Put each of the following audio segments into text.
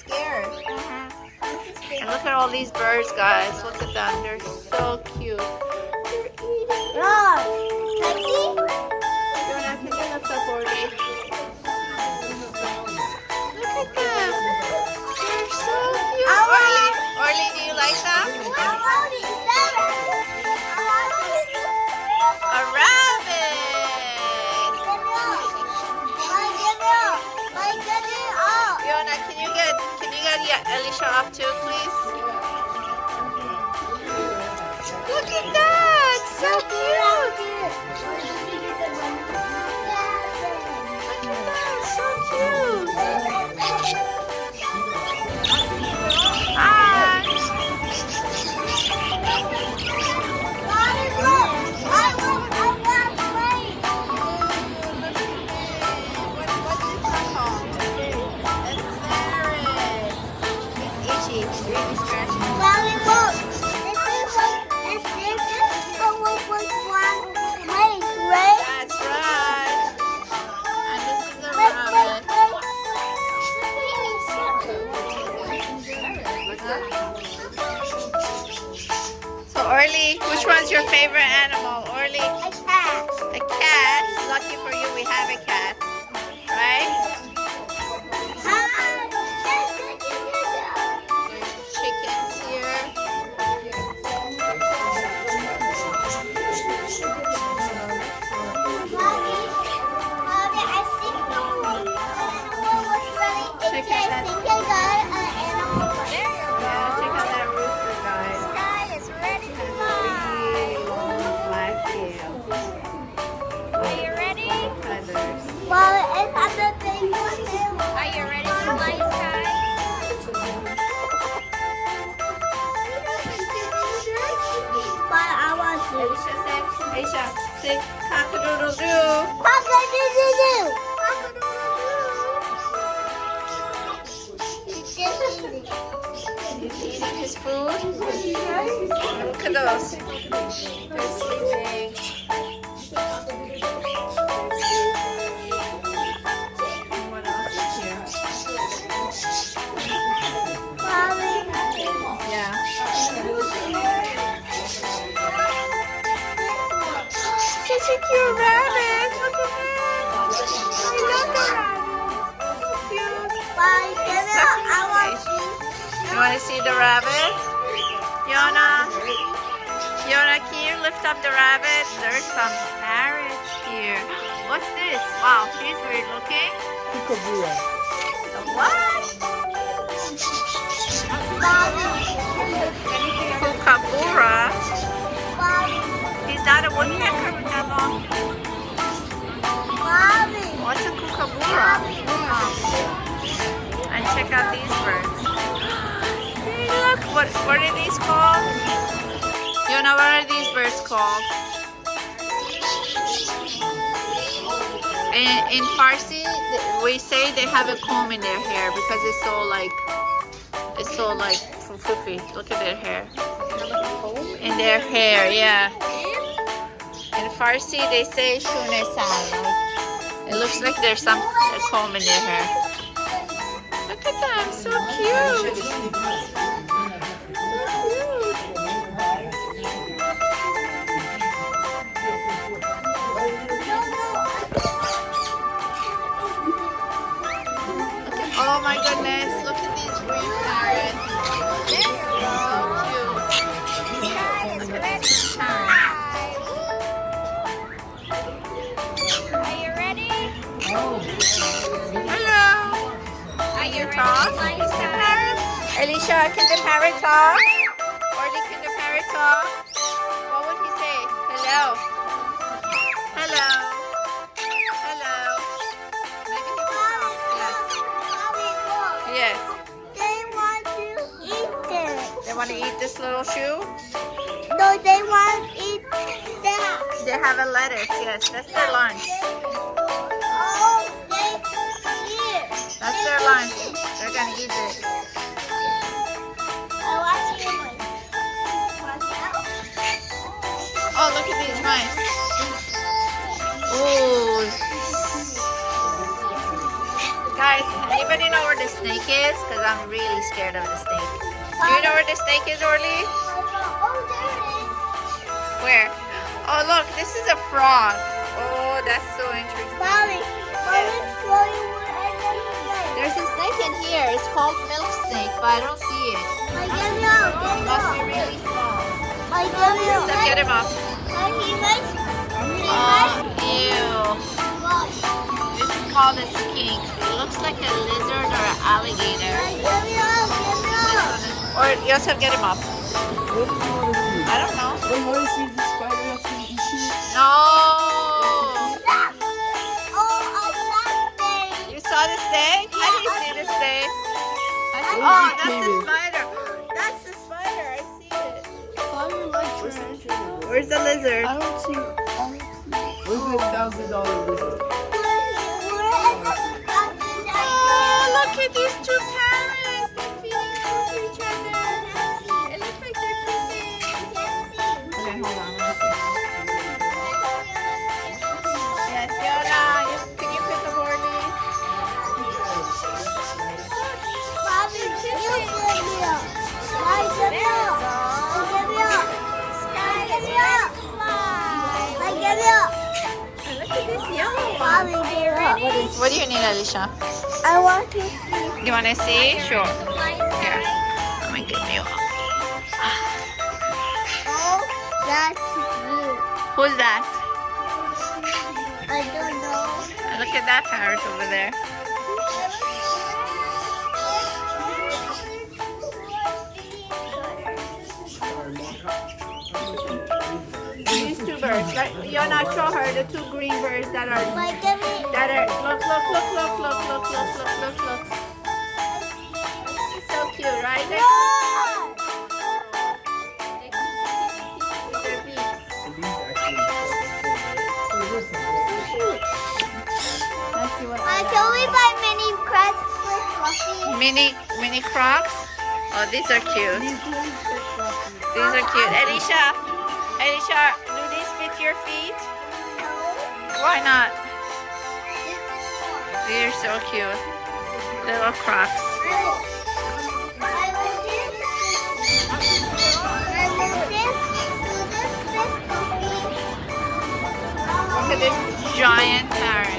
scared. And look at all these birds, guys. Look at them. They're so cute. They're eating. Look, can you see? Jonah, can you lift up Orly? Look at them. They're so cute. Orly, Orly, do you like them? A rabbit. Jonah, can you get Alicia up too, please? Look at that! So cute! Look at that! So cute! Hi! What's this one called? A parrot. He's itchy. He's really scratching. That's right. And this is the rabbit. So Orly, which one's your favorite animal? Orly? A cat. Lucky for you, we have a cat. Right? There's chickens here. Yeah, check out that rooster, guys. Really long black tail. Are you ready? Feathers. Are you ready to fly, Sky? Aisha, say cock-a-doodle-doo. He's eating his food. Look at those. They're sleeping. And what else is here? Yeah. Such a cute rabbit. Look at that. I love the rabbit. Cute. You want to see the rabbit? Yona? Yona, can you lift up the rabbit? There's some parrots here. What's this? Wow, she's weird looking. Kookaburra. The what? Kookaburra? He's not a woodpecker with that long. What's a kookaburra? And check out these birds. Hey, look, what are these called? Yona, what are these birds called? In Farsi, we say they have a comb in their hair because it's so like fluffy. Look at their hair. In their hair, yeah. In Farsi, they say shune san. It looks like there's some comb in their hair. Look at them, so cute. Oh my goodness, look at these green parrots. They're so cute. Look at this parrot. Are you ready? Hello. Are you ready? Talk? to fly, Sky? Alicia, can the parrot talk? Orly, can the parrot talk? What would he say? Hello. Hello. Hello. Maybe he will talk. Yes. They want to eat it. They want to eat this little shoe? No, they want to eat that. They have a lettuce. Yes, that's their lunch. Oh, they here. That's their lunch. They're going to eat it. I watch him. Oh, look at these mice. Ooh. Guys, can you anybody know where the snake is? Because I'm really scared of the snake. Do you know where the snake is, Orly? Oh, there it is. Where? Oh, look, this is a frog. Oh, that's so interesting. Mommy, show you what I got. There's a snake in here. It's called milk snake, but I don't see it. I get it out. It must be really small. I get it out. So get him up. He might. Oh, ew. This is called a skink. It looks like a lizard or an alligator. Or Yosef, get him up. What does he want to see? I don't know. Oh, you want to see the spider that's going to eat you? No. Oh, a snake. You saw the snake? I didn't see the snake. Where's Oh, the that's the cave? spider. That's the spider. I see it. Fire like trash. Where's the lizard? I don't see. Where's the $1,000 lizard? Oh, look at these two parrots. They're feeding food to each other. It looks like they're kissing. Okay, hold on. Let me see. Yes, Fiona. Can you pick up Orly? And look at this yellow one. What do you need, Alicia? I want to see. You want to see? Sure. Here. Let me give you. Oh, that's cute. Who's that? I don't know. Look at that parrot over there. These two birds. You're not show her the two green birds that are. Like, give me. Look. It's so cute, right? They're Let's see what Can we buy mini cracks for Fluffy? Mini Crocs. Oh, these are cute. These are cute. Alicia, do these fit your feet? Why not? They're so cute. Little Crocs. Look at this giant parrot.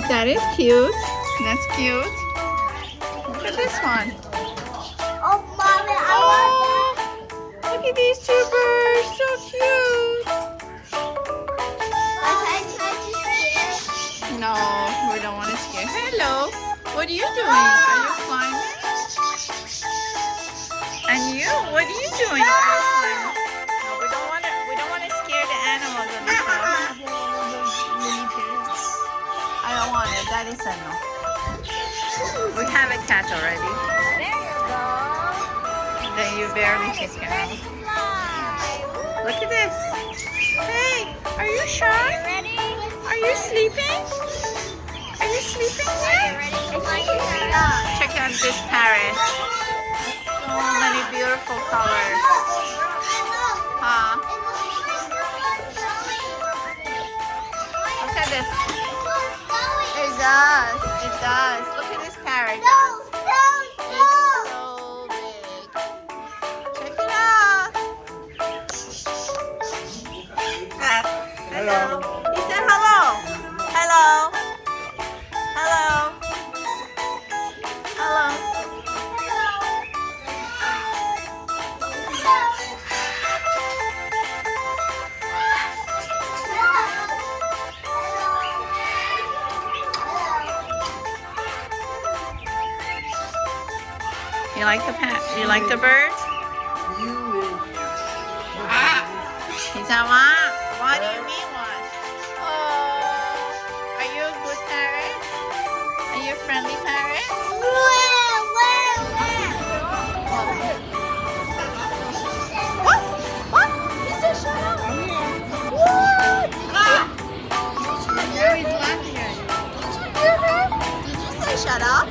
That is cute. That's cute. Look at this one. Oh, Mommy, I want Look at these two birds. So cute. No, we don't want to scare. Hello. What are you doing? Are you climbing? And you? What are you doing? Are you climbing? No, we don't want to. We don't want to scare the animals in the house. I don't want it. That is a no. We have a cat already. There you go. Then you barely take care of it. Look at this. Hey, are you shy? Ready? Are you sleeping? Are you sleeping yet? Check out this parrot. So many beautiful colors. Huh? Look at this. It does. It does. Look at this parrot. It's so big. Check it out. Hello. He said hello. Hello. Hello. Hello. You like the pet? You like the bird? He said, what do you mean what? Oh, are you a good parrot? Are you a friendly parrot? What? What? He said shut up. What? Now he's laughing at shut up?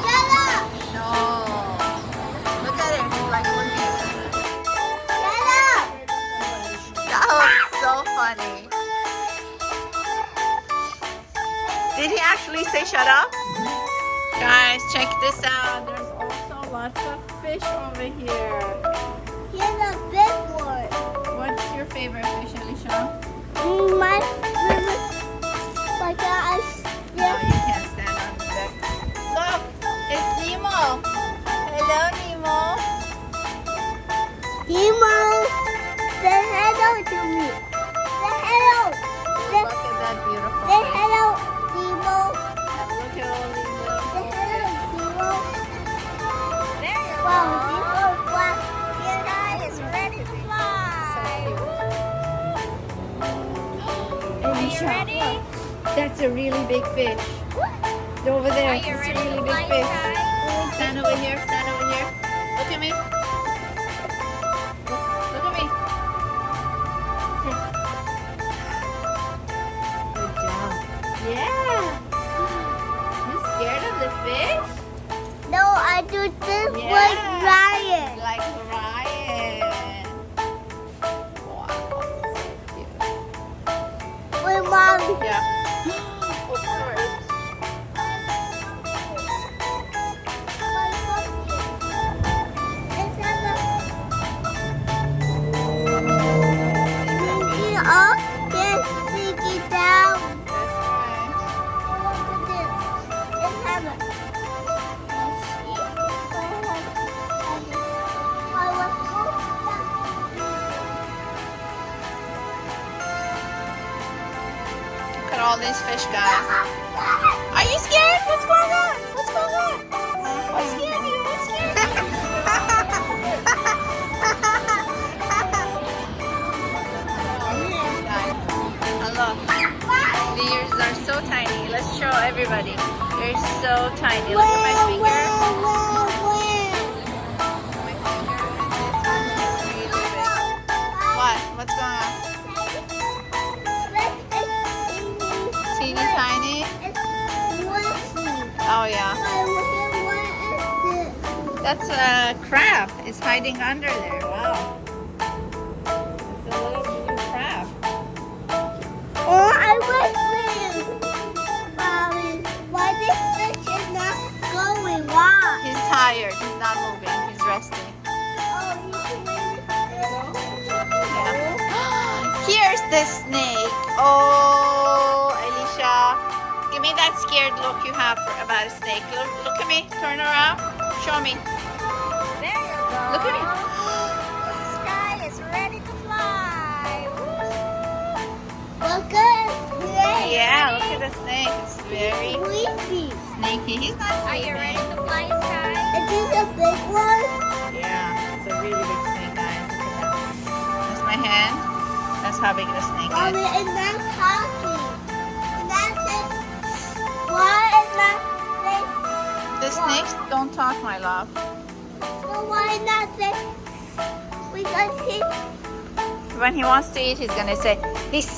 Shut up! No. Look at him. He's like looking. Shut up! That was so funny. Did he actually say shut up? Guys, check this out. There's also lots of fish over here. Here's a big one. What's your favorite fish, Alicia? My favorite. My gosh. No, you can't stand on that. Look, it's Nemo. Hello, Nemo. Nemo, say hello to me. Say hello. Say, Look at that beautiful say fish. hello, Nemo. And look at all these little Say hello, Nemo. There you Wow, go. Nemo, wow. Your guy is ready to fly. Are you ready? That's a really big fish. Over there. It's a really big fish. Stand over here. Stand over here. Look at me. Look at me. Good job. Yeah. You scared of the fish? No, I do this Yeah. with Ryan. Like Ryan. Wow. Cute. With Mommy. Yeah. Oops, sorry. That's right. Look at all these fish, guys. Are you scared? What's going on? What's going on? What's scared you? What's scared you? Guys, and look. The ears are so tiny. Let's show everybody. They're so tiny. Look at my finger. My finger and this one is really big. What? What's going on? Teeny tiny? Oh yeah. That's a crab. It's hiding under there. Wow. It's a little blue crab. Oh, I wish Mommy, why this fish is not going? Why? He's tired. He's not moving. He's resting. Oh, Here's the snake. Oh, Alicia. Give me that scared look you have about a snake. Look at me. Turn around. Show me. there you go. Look at me. The sky is ready to fly. Look at it. Yeah, look at the snake. It's very Sleepy. snaky. He's not sleeping. to fly, Sky? Is this a big one? Yeah, it's a really big snake, guys. Look at that. That's my hand. That's how big the snake Mommy, is. it's not talking. That's it. Why is that fish? The snakes don't talk, my love. So why not say? Because he. When he wants to eat, he's gonna say this.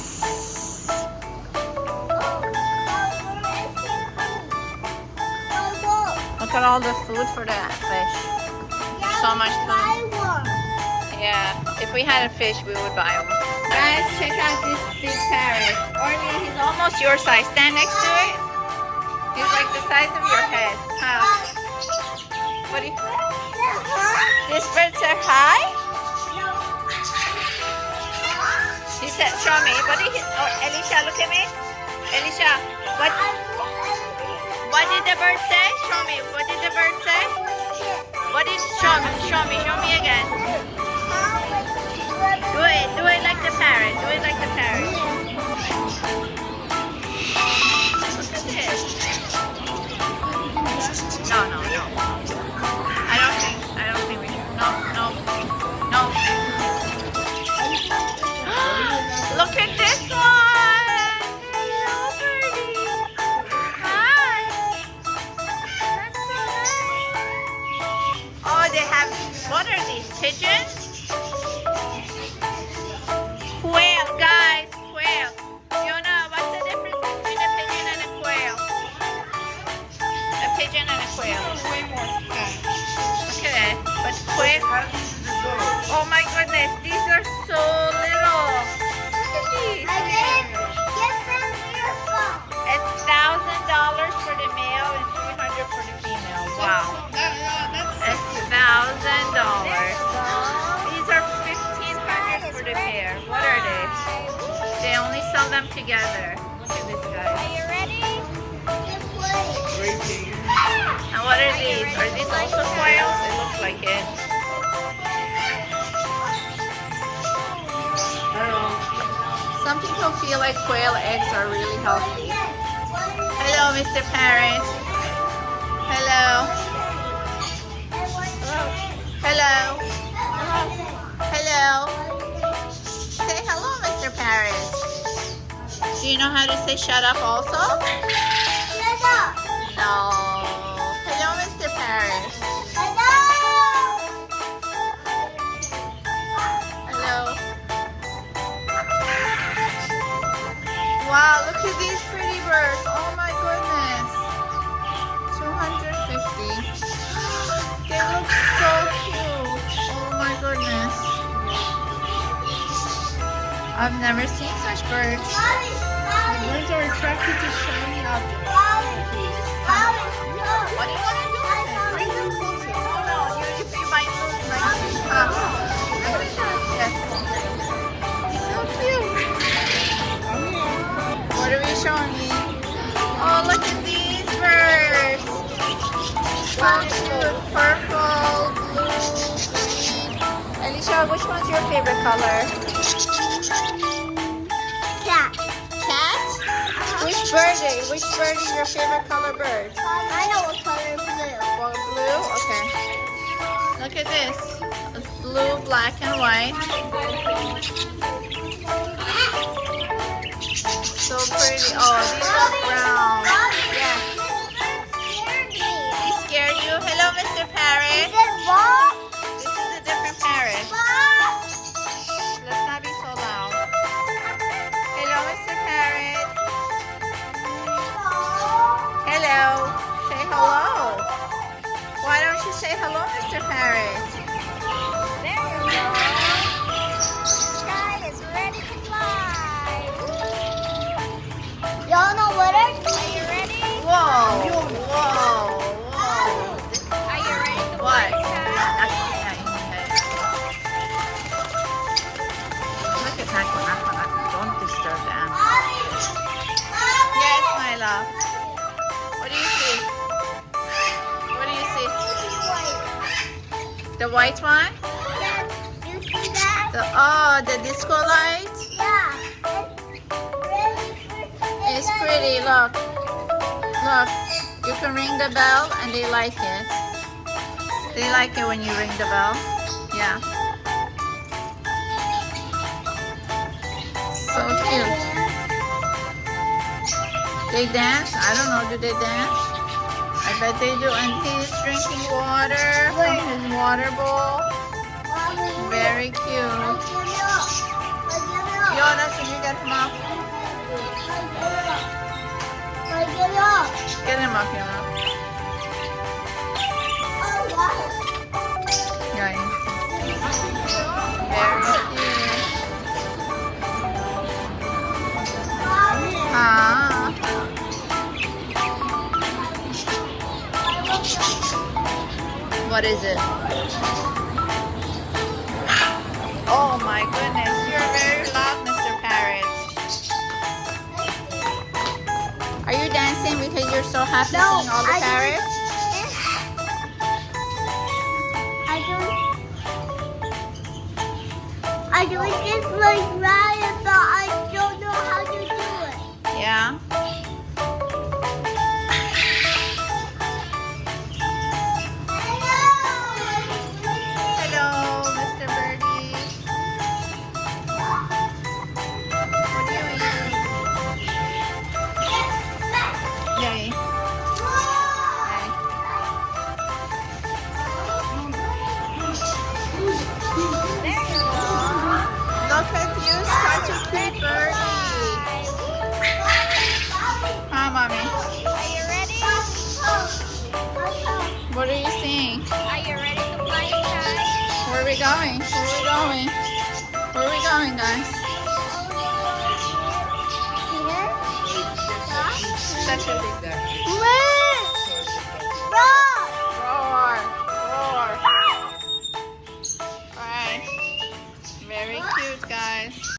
Look at all the food for the fish. So much food. Yeah, if we had a fish, we would buy one. Guys, check out this big parrot. Orly, he's almost your size. Stand next to it. He's like the size of your head. Huh? What do you? This bird said hi. He said, show me. What did he? Oh, Alicia, look at me. Alicia, what did the bird say? Show me. What did the bird say? What did? Show me again. Do it like the parrot. Do it like the parrot. Look at this. No. I don't think we should. No. Look at this one. Hello, birdie. Hi. That's so nice. Oh, they have. What are these pigeons? Quail, guys, quail. Fiona, what's the difference between a pigeon and a quail? pigeon and a quail. Way more fat. Look at it. But quail. How do you see this little? Oh my goodness, these are so little. Look at these. I did get them earphones. It's $1,000 for the male and $300 for the female. Wow. That's It's $1,000. These are $1,500 for the pair. What are they? They only sell them together. Look at this guy. Are you ready? Get ready. great thing. And what are these? Are these also quails? It looks like it. Some people feel like quail eggs are really healthy. Hello, Mr. Parrot. Hello. Hello. Hello. Say hello, Mr. Parrot. Do you know how to say shut up also? Shut up. No. Hello, Mr. Parrot. Hello. Hello. Wow, look at these pretty birds. Oh my goodness. 250. They look so cute. Oh my goodness. I've never seen such birds. Mommy, mommy, Birds are attracted to shiny objects. mommy, mommy, look. What do you want to do with it? Bring them closer. Oh no, you might lose Yes. So cute. What are we showing me? Oh, look at these birds. So cute. Purple, blue, green. Alicia, which one's your favorite color? Cat. Cat? Which bird is your favorite color bird? I know what color blue. Well, blue? Okay. Look at this. It's blue, black, and white. So pretty. Oh, these are brown. Yeah. He scared you? Hello, Mr. Parrot. This is a different parrot. Let's not be so loud. Hello, Mr. Parrot. Hello. Say hello. Why don't you say hello, Mr. Parrot? Y'all know what are you ready? Whoa. Whoa. Whoa. Are you ready to What? fly? Look at that. Don't disturb them. Mommy! Mommy! Yes, my love. What do you see? What do you see? The white one? Yeah, you see that? The disco light? Yeah. It's pretty. Look. Look. You can ring the bell and they like it. They like it when you ring the bell. Yeah. So cute. They dance? I don't know. Do they dance? I bet they do. And he's drinking water from his water bowl. Very cute. Yoda, can you get him up? Get him up, Yoda. Yeah. Very cute. Ah. What is it? Oh my goodness, you're very loud, Mr. Parrot. Are you dancing because you're so happy seeing all the parrots? I do it just like Ryan, but I don't know how to do it. Yeah. Hello, Mr. Birdie. What do you eat? Yay. Look at you, such a cute birdie. Hi, Mommy. Are you ready? What are you seeing? Are you ready to fly, guys? Where are we going? Where are we going? Where are we going, guys? Here? Such a big